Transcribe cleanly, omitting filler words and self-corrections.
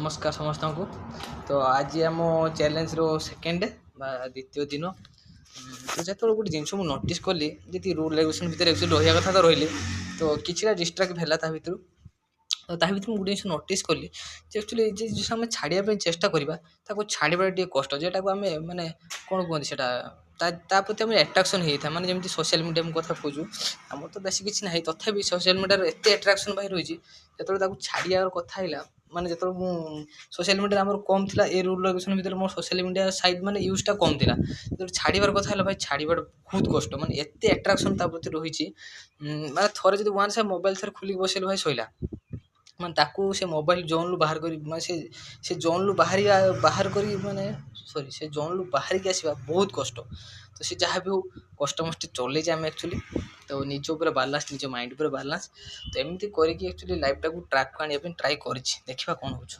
नमस्कार समस्त को। तो आज आम चैलेंज रो सेकेंड द्वितीय दिन तो जो गोटे जिन नोटिस कली जी रूल रेगुलेशन भितर एक्चुअली रहा कथा तो रही तो किसी डिस्ट्राक्ट है भितर तो गोटे जिन नोटिस कली एक्चुअली जो आम छाड़िया चेष्टा करवा छाड़ा टे कष्ट जेटा को आम माने कौन कहते हैं प्रति आम एट्राक्शन होता है माने जमी सोशल मीडिया कथा खोजु आम तो बेस किसी ना तथापि सोशल मीडिया एत एट्राक्शन भाई रही जो छाड़िया कथा है माने जो सोशल मीडिया आम कम थी ए रूल रेगुलेशन भितर मोर सोशल मीडिया साइड माने यूजटा कम थी जो छाड़बार कथा है भाई छाड़बार बहुत कष्ट माने एत एट्राक्शन प्रति रही माने थोड़े जो वन से मोबाइल थर खोलिक बसले भाई सैला माने ताकू से मोबाइल जोन लु बाहर करी माने से जोन लु बाहर करी माने सॉरी से जोन लु बाहर के आसवा बहुत कष्ट तो से जहाँ भी हो कष्ट मस्ट चले जाए एक्चुअली तो निज ऊपर बालांस निज माइंड ऊपर बालांस तो एमती करके एक्चुअली लाइफ टाକୁ ट्रैक को आने ट्राई करिछि देखिबा कोन होछ।